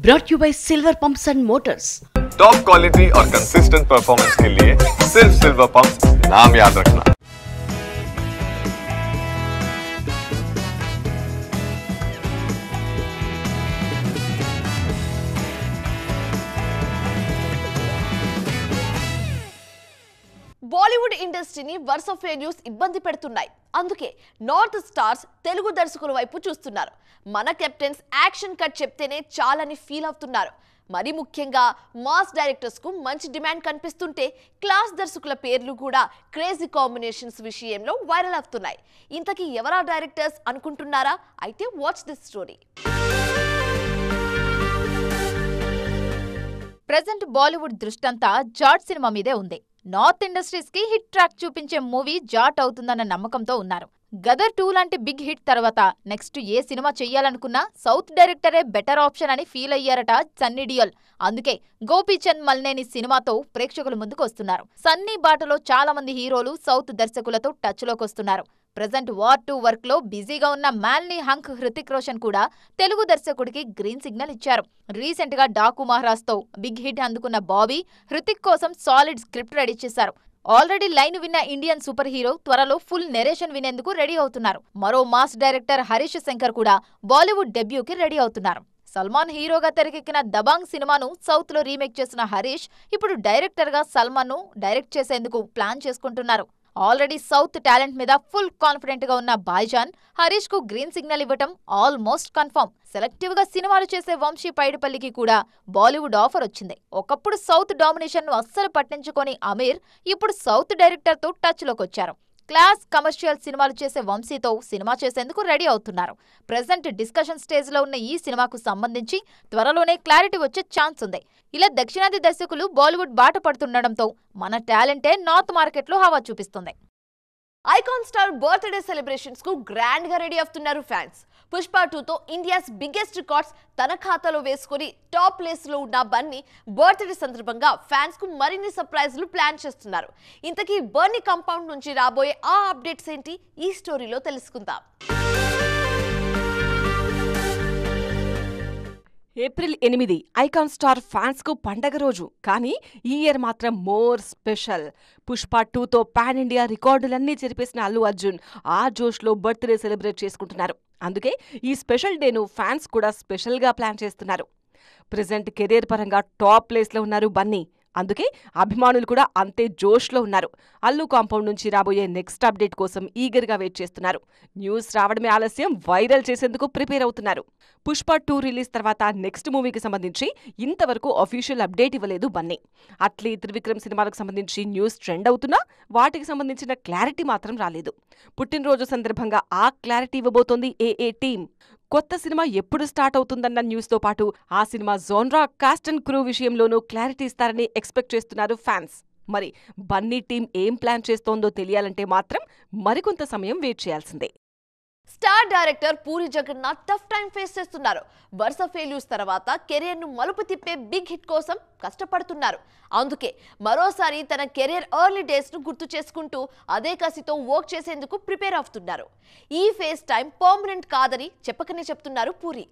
brought to you by Silver Pumps and Motors. Top quality और consistent performance के लिए सिर्फ सिल्वर पंप्स नाम याद रखना। బాలీవుడ్ ఇండస్ట్రీని వరుస ఫెయిల్యూర్స్ ఇబ్బంది పెడుతున్నాయి. అందుకే నార్త్ స్టార్స్ తెలుగు దర్శకుల వైపు చూస్తున్నారు. మన కెప్టెన్స్ యాక్షన్ కట్ చెప్తేనే చాలని ఫీల్ అవుతున్నారు. మరి ముఖ్యంగా మాస్ డైరెక్టర్స్ కు మంచి డిమాండ్ కనిపిస్తుంటే క్లాస్ దర్శకుల పేర్లు కూడా క్రేజీ కాంబినేషన్స్ విషయంలో వైరల్ అవుతున్నాయి. ఇంతకీ ఎవరా డైరెక్టర్స్ అనుకుంటున్నారా? అయితే watch this story. Present Bollywood దృష్టంతా జాట్ సినిమా మీదే ఉంది. నార్త్ ఇండస్ట్రీస్ కి హిట్ ట్రాక్ చూపించే మూవీ జాట్ అవుతుందన్న నమ్మకంతో ఉన్నారు. గదర్ 2 లాంటి బిగ్ హిట్ తర్వాత నెక్స్ట్ ఏ సినిమా చెయ్యాలనుకున్నా సౌత్ డైరెక్టరే బెటర్ ఆప్షన్ అని ఫీల్ అయ్యారట సన్నీ డియోల్. అందుకే గోపీచంద్ మల్నేని సినిమాతో ప్రేక్షకుల ముందుకు వస్తున్నారు. సన్నీ బాటలో చాలా మంది హీరోలు సౌత్ దర్శకులతో టచ్ లోకి వస్తున్నారు. ప్రెజెంట్ వార్ 2 వర్క్ లో బిజీగా ఉన్న మాల్నీ హంక్ హృతిక్ రోషన్ కూడా తెలుగు దర్శకుడికి గ్రీన్ సిగ్నల్ ఇచ్చారు. రీసెంట్ గా డాకు మహారాజ్ తో బిగ్ హిట్ అందుకున్న బాబీ హృతిక్ కోసం సాలిడ్ స్క్రిప్ట్ రెడీ చేశారు. ఆల్రెడీ లైన్ విన్న ఇండియన్ సూపర్ హీరో త్వరలో ఫుల్ నెరేషన్ వినేందుకు రెడీ అవుతున్నారు. మరో మాస్ డైరెక్టర్ హరీష్ శంకర్ కూడా బాలీవుడ్ డెబ్యూకి రెడీ అవుతున్నారు. సల్మాన్ హీరోగా తెరకెక్కిన దబాంగ్ సినిమాను సౌత్ లో రీమేక్ చేసిన హరీష్ ఇప్పుడు డైరెక్టర్ గా సల్మాన్ ను డైరెక్ట్ చేసేందుకు ప్లాన్ చేసుకుంటున్నారు. ఆల్రెడీ సౌత్ టాలెంట్ మీద ఫుల్ కాన్ఫిడెంట్ గా ఉన్న భాయ్జాన్ హరీష్ కు గ్రీన్ సిగ్నల్ ఇవ్వటం ఆల్మోస్ట్ కన్ఫర్మ్. సెలెక్టివ్ గా సినిమాలు చేసే వంశీ పైడిపల్లికి కూడా బాలీవుడ్ ఆఫర్ వచ్చింది. ఒకప్పుడు సౌత్ డామినేషన్ ను అస్సలు పట్టించుకొని అమీర్ ఇప్పుడు సౌత్ డైరెక్టర్ తో టచ్ లోకి వచ్చారు. క్లాస్ కమర్షియల్ సినిమాలు చేసే వంశీతో సినిమా చేసేందుకు రెడీ అవుతున్నారు. ప్రెజెంట్ డిస్కషన్ స్టేజ్ లో ఉన్న ఈ సినిమాకు సంబంధించి త్వరలోనే క్లారిటీ వచ్చే ఛాన్స్ ఉంది. ఇలా దక్షిణాది దర్శకులు బాలీవుడ్ బాట పడుతుండటంతో మన టాలెంటే నార్త్ మార్కెట్ లో హవా చూపిస్తుంది. ఐకాన్ స్టార్ బర్త్డే సెలబ్రేషన్స్ కు గ్రాండ్ గా రెడీ అవుతున్నారు ఫ్యాన్స్. పుష్ప 2 తో ఇండియాస్ బిగ్గెస్ట్ రికార్డ్స్ తన ఖాతాలో వేసుకుని టాప్ ప్లేస్ లో ఉన్న బన్నీ బర్త్డే సందర్భంగా ఫ్యాన్స్ కు మరిన్ని సర్ప్రైజ్లు ప్లాన్ చేస్తున్నారు. ఇంతకీ బన్నీ కాంపౌండ్ నుంచి రాబోయే ఆ అప్డేట్స్ ఏంటి ఈ స్టోరీలో తెలుసుకుందాం. ఏప్రిల్ 8 ఐకాన్ స్టార్ ఫ్యాన్స్ కు పండగ రోజు. కానీ ఈ ఇయర్ మాత్రం మోర్ స్పెషల్. పుష్ప 2తో పాన్ ఇండియా రికార్డులన్నీ చెరిపేసిన అల్లు అర్జున్ ఆ జోష్లో బర్త్డే సెలబ్రేట్ చేసుకుంటున్నారు. అందుకే ఈ స్పెషల్ డేను ఫ్యాన్స్ కూడా స్పెషల్గా ప్లాన్ చేస్తున్నారు. ప్రెజెంట్ కెరీర్ పరంగా టాప్ ప్లేస్లో ఉన్నారు బన్నీ. అందుకే అభిమానులు కూడా అంతే జోష్లో ఉన్నారు. అల్లు కాంపౌండ్ నుంచి రాబోయే నెక్స్ట్ అప్డేట్ కోసం ఈగర్గా వెయిట్ చేస్తున్నారు. న్యూస్ రావడమే ఆలస్యం, వైరల్ చేసేందుకు ప్రిపేర్ అవుతున్నారు. పుష్ప 2 రిలీజ్ తర్వాత నెక్స్ట్ మూవీకి సంబంధించి ఇంతవరకు అఫీషియల్ అప్డేట్ ఇవ్వలేదు బన్నీ. అట్లీ త్రివిక్రమ్ సినిమాలకు సంబంధించి న్యూస్ ట్రెండ్ అవుతున్నా వాటికి సంబంధించిన క్లారిటీ మాత్రం రాలేదు. పుట్టినరోజు సందర్భంగా ఆ క్లారిటీ ఇవ్వబోతోంది ఏఏ టీమ్. కొత్త సినిమా ఎప్పుడు స్టార్ట్ అవుతుందన్న న్యూస్తో పాటు ఆ cinema genre, cast and crew విషయంలోనూ క్లారిటీ ఇస్తారని ఎక్స్పెక్ట్ చేస్తున్నారు ఫ్యాన్స్. మరి బన్నీ టీం ఏం ప్లాన్ చేస్తోందో తెలియాలంటే మాత్రం మరికొంత సమయం వెయిట్ చేయాల్సిందే. Star director Puri Jagannadh tough time face చేస్తున్నారు. వరుస ఫెయిల్యూర్స్ తర్వాత కెరీర్ ను మలుపు తిప్పే బిగ్ హిట్ కోసం కష్టపడుతున్నారు. అందుకే మరోసారి తన కెరీర్ ఎర్లీ డేస్ ను గుర్తు చేసుకుంటూ అదే కసితో వర్క్ చేసేందుకు ప్రిపేర్ అవుతున్నారు. ఈ ఫేస్ టైం పర్మనెంట్ కాదని చెప్పకనే చెప్తున్నారు పూరి.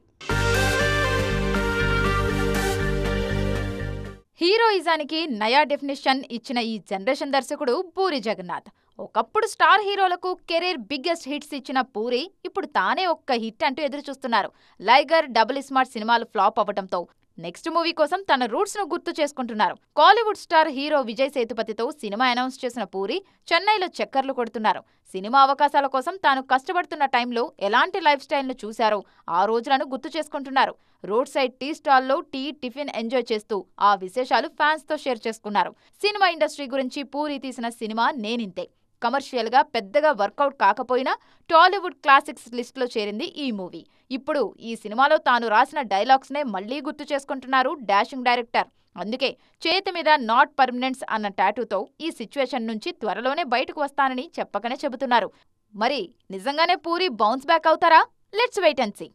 హీరోయిజానికి నయా డెఫినేషన్ ఇచ్చిన ఈ జనరేషన్ దర్శకుడు పూరి జగన్నాథ్. ఒకప్పుడు స్టార్ హీరోలకు కెరీర్ బిగ్గెస్ట్ హిట్స్ ఇచ్చిన పూరి ఇప్పుడు తానే ఒక్క హిట్ అంటూ ఎదురు చూస్తున్నారు. లైగర్, డబుల్ స్మార్ట్ సినిమాలు ఫ్లాప్ అవ్వడంతో నెక్స్ట్ మూవీ కోసం తన రూట్స్ ను గుర్తు చేసుకుంటున్నారు. కాలీవుడ్ స్టార్ హీరో విజయ్ సేతుపతితో సినిమా అనౌన్స్ చేసిన పూరి చెన్నైలో చక్కర్లు కొడుతున్నారు. సినిమా అవకాశాల కోసం తాను కష్టపడుతున్న టైంలో ఎలాంటి లైఫ్ స్టైల్ను చూశారో ఆ రోజులను గుర్తు చేసుకుంటున్నారు. రోడ్ సైడ్ టీ స్టాల్లో టీ, టిఫిన్ ఎంజాయ్ చేస్తూ ఆ విశేషాలు ఫ్యాన్స్ తో షేర్ చేసుకున్నారు. సినిమా ఇండస్ట్రీ గురించి పూరి తీసిన సినిమా నేనింతే. కమర్షియల్ గా పెద్దగా వర్కౌట్ కాకపోయినా టాలీవుడ్ క్లాసిక్స్ లిస్ట్ లో చేరింది ఈ మూవీ. ఇప్పుడు ఈ సినిమాలో తాను రాసిన డైలాగ్స్ నే మళ్లీ గుర్తు చేసుకుంటున్నారు డాషింగ్ డైరెక్టర్. అందుకే చేతి మీద నాట్ పర్మనెంట్స్ అన్న టాటూతో ఈ సిచ్యువేషన్ నుంచి త్వరలోనే బయటకు వస్తానని చెప్పకనే చెబుతున్నారు. మరి నిజంగానే పూరి బౌన్స్ బ్యాక్ అవుతారా? Let's wait and see.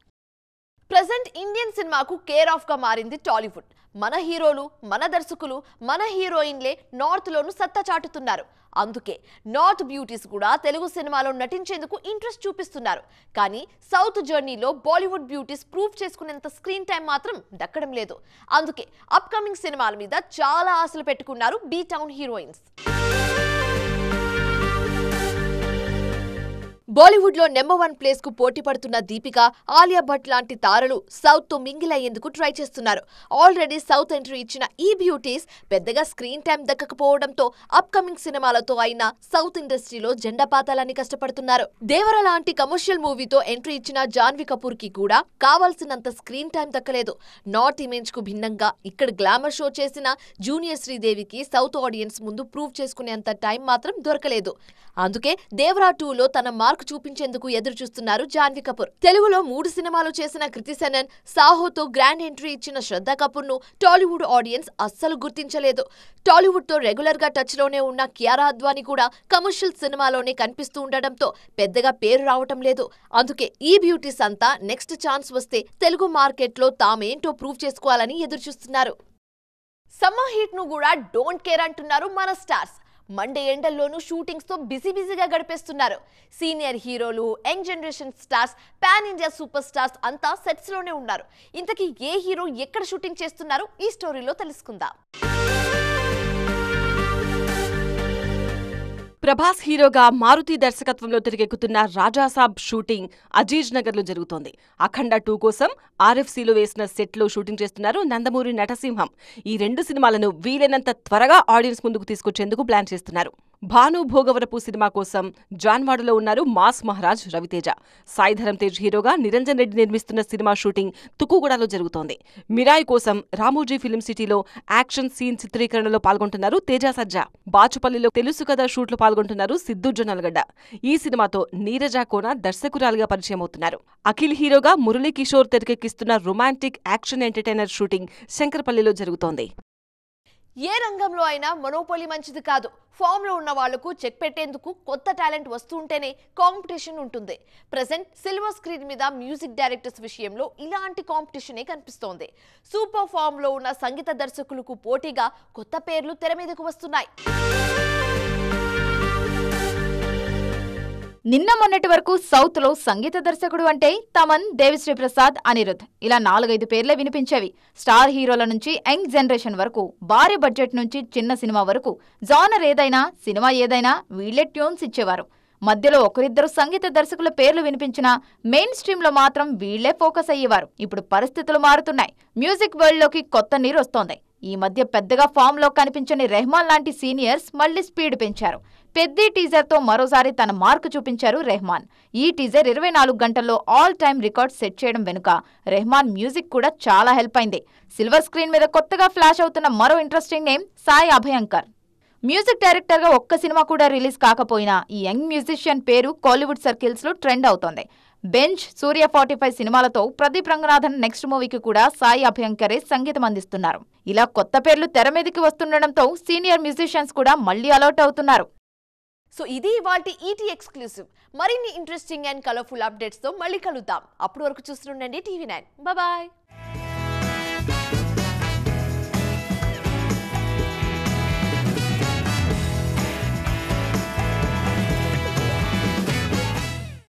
Present Indian సినిమాకు కేర్ ఆఫ్ గా మారింది టాలీవుడ్. మన హీరోలు, మన దర్శకులు, మన హీరోయిన్లే నార్త్ లోను సత్తా చాటుతున్నారు. అందుకే నార్త్ బ్యూటీస్ కూడా తెలుగు సినిమాలో నటించేందుకు ఇంట్రెస్ట్ చూపిస్తున్నారు. కానీ సౌత్ జర్నీలో బాలీవుడ్ బ్యూటీస్ ప్రూవ్ చేసుకునేంత స్క్రీన్ టైం మాత్రం దక్కడం లేదు. అందుకే అప్కమింగ్ సినిమాల మీద చాలా ఆశలు పెట్టుకున్నారు బీ టౌన్ హీరోయిన్స్. బాలీవుడ్ లో నెంబర్ 1 ప్లేస్ కు పోటీ పడుతున్న దీపిక, ఆలియా భట్ లాంటి తారలు సౌత్ తో మింగిల్ అయ్యేందుకు ట్రై చేస్తున్నారు. ఆల్రెడీ సౌత్ ఎంట్రీ ఇచ్చిన ఈ బ్యూటీస్ పెద్దగా స్క్రీన్ టైం దక్కకపోవడంతో అప్కమింగ్ సినిమాలతో అయినా సౌత్ ఇండస్ట్రీలో జెండా పాతాలని కష్టపడుతున్నారు. దేవర లాంటి కమర్షియల్ మూవీతో ఎంట్రీ ఇచ్చిన జాన్వీ కపూర్ కి కూడా కావాల్సినంత స్క్రీన్ టైం దక్కలేదు. నార్త్ ఇమేజ్ కు భిన్నంగా ఇక్కడ గ్లామర్ షో చేసిన జూనియర్ శ్రీదేవికి సౌత్ ఆడియన్స్ ముందు ప్రూవ్ చేసుకునేంత టైం మాత్రం దొరకలేదు. అందుకే దేవరా 2లో తన మార్క్ చూపించేందుకు ఎదురు చూస్తున్నారు జాన్వీ కపూర్. తెలుగులో 3 సినిమాలు చేసిన కృతి సనన్, సాహోతో గ్రాండ్ ఎంట్రీ ఇచ్చిన శ్రద్ధా కపూర్ ను టాలీవుడ్ ఆడియన్స్ అస్సలు గుర్తించలేదు. టాలీవుడ్ తో రెగ్యులర్ గా టచ్ లోనే ఉన్న కియారా అద్వానీ కూడా కమర్షియల్ సినిమాలోనే కనిపిస్తూ ఉండడంతో పెద్దగా పేరు రావటం లేదు. అందుకే ఈ బ్యూటీస్ అంతా నెక్స్ట్ ఛాన్స్ వస్తే తెలుగు మార్కెట్ లో తామేంటో ప్రూవ్ చేసుకోవాలని ఎదురు చూస్తున్నారు. సమ్మర్ హీట్ ను కూడా డోంట్ కేర్ అంటున్నారు మన స్టార్స్. మండే ఎండల్లోనూ షూటింగ్స్ తో బిజీగా గడిపేస్తున్నారు. సీనియర్ హీరోలు, young generation stars, pan India super stars అంతా సెట్స్ లోనే ఉన్నారు. ఇంతకీ ఏ హీరో ఎక్కడ షూటింగ్ చేస్తున్నారు ఈ స్టోరీలో తెలుసుకుందాం. ప్రభాస్ హీరోగా మారుతి దర్శకత్వంలో తెరకెక్కుతున్న రాజాసాబ్ షూటింగ్ అజీజ్ నగర్ లో జరుగుతోంది. అఖండ 2 కోసం RFCలో వేసిన సెట్ లో షూటింగ్ చేస్తున్నారు నందమూరి నటసింహం. ఈ 2 సినిమాలను వీలైనంత త్వరగా ఆడియన్స్ ముందుకు తీసుకొచ్చేందుకు ప్లాన్ చేస్తున్నారు. భాను భోగవరపు సినిమా కోసం జాన్వాడలో ఉన్నారు మాస్ మహారాజ్ రవితేజ. సాయిధరం తేజ్ హీరోగా నిరంజన్ రెడ్డి నిర్మిస్తున్న సినిమా షూటింగ్ తుక్కుగూడలో జరుగుతోంది. మిరాయి కోసం రామోజీ ఫిల్మ్ సిటీలో యాక్షన్ సీన్ చిత్రీకరణలో పాల్గొంటున్నారు తేజ సజ్జా. బాచుపల్లిలో తెలుసు కదా షూట్లో పాల్గొంటున్నారు సిద్ధు జొన్నలగడ్డ. ఈ సినిమాతో నీరజ కోన దర్శకురాలిగా పరిచయం అవుతున్నారు. అఖిల్ హీరోగా మురళీ కిషోర్ తెరకెక్కిస్తున్న రొమాంటిక్ యాక్షన్ ఎంటర్టైనర్ షూటింగ్ శంకరపల్లిలో జరుగుతోంది. ఏ రంగంలో అయినా మొనోపోలీ మంచిది కాదు. ఫామ్ లో ఉన్న వాళ్లకు చెక్ పెట్టేందుకు కొత్త టాలెంట్ వస్తుంటేనే కాంపిటీషన్ ఉంటుంది. ప్రెజెంట్ సిల్వర్ స్క్రీన్ మీద మ్యూజిక్ డైరెక్టర్స్ విషయంలో ఇలాంటి కాంపిటీషనే కనిపిస్తోంది. సూపర్ ఫామ్ లో ఉన్న సంగీత దర్శకులకు పోటీగా కొత్త పేర్లు తెర మీదకు వస్తున్నాయి. నిన్న మొన్నటి వరకు సౌత్ లో సంగీత దర్శకుడు అంటే తమన్, దేవిశ్రీ ప్రసాద్, అనిరుద్ ఇలా 4-5 పేర్లే వినిపించేవి. స్టార్ హీరోల నుంచి యంగ్ జనరేషన్ వరకు, భారీ బడ్జెట్ నుంచి చిన్న సినిమా వరకు, జానర్ ఏదైనా, సినిమా ఏదైనా వీళ్లే ట్యూన్స్ ఇచ్చేవారు. మధ్యలో ఒకరిద్దరు సంగీత దర్శకుల పేర్లు వినిపించినా మెయిన్ స్ట్రీమ్ లో మాత్రం వీళ్లే ఫోకస్ అయ్యేవారు. ఇప్పుడు పరిస్థితులు మారుతున్నాయి. మ్యూజిక్ వరల్డ్ లోకి కొత్త నీరు వస్తోంది. ఈ మధ్య పెద్దగా ఫామ్ లో కనిపించని రెహమాన్ లాంటి సీనియర్స్ మళ్లీ స్పీడ్ పెంచారు. పెద్ద టీజర్ తో మరోసారి తన మార్కు చూపించారు రెహమాన్. ఈ టీజర్ 24 గంటల్లో ఆల్ టైమ్ రికార్డ్ సెట్ చేయడం వెనుక రెహమాన్ మ్యూజిక్ కూడా చాలా హెల్ప్ అయింది. సిల్వర్ స్క్రీన్ మీద కొత్తగా ఫ్లాష్ అవుతున్న మరో interesting name Sai Abhyankar. Music director గా ఒక్క సినిమా కూడా రిలీజ్ కాకపోయినా ఈ యంగ్ మ్యూజిషియన్ పేరు కోలీవుడ్ సర్కిల్స్ లో ట్రెండ్ అవుతోంది. బెంచ్, సూర్య 45 సినిమాలతో ప్రదీప్ రంగనాథన్ నెక్స్ట్ మూవీకి కూడా సాయి అభయంకరే సంగీతం అందిస్తున్నారు. ఇలా కొత్త పేర్లు తెర మీదకి వస్తుండడంతో సీనియర్ మ్యూజిషియన్స్ కూడా మళ్లీ అలర్ట్ అవుతున్నారు. సో ఇది ఇవాల్టి ఈటీ ఎక్స్క్లూసివ్. మరిన్ని ఇంట్రెస్టింగ్ అండ్ కలర్ఫుల్ అప్డేట్స్ తో మళ్ళీ కలుద్దాం. అప్పటి వరకు చూస్తుండండి TV9. బాయ్.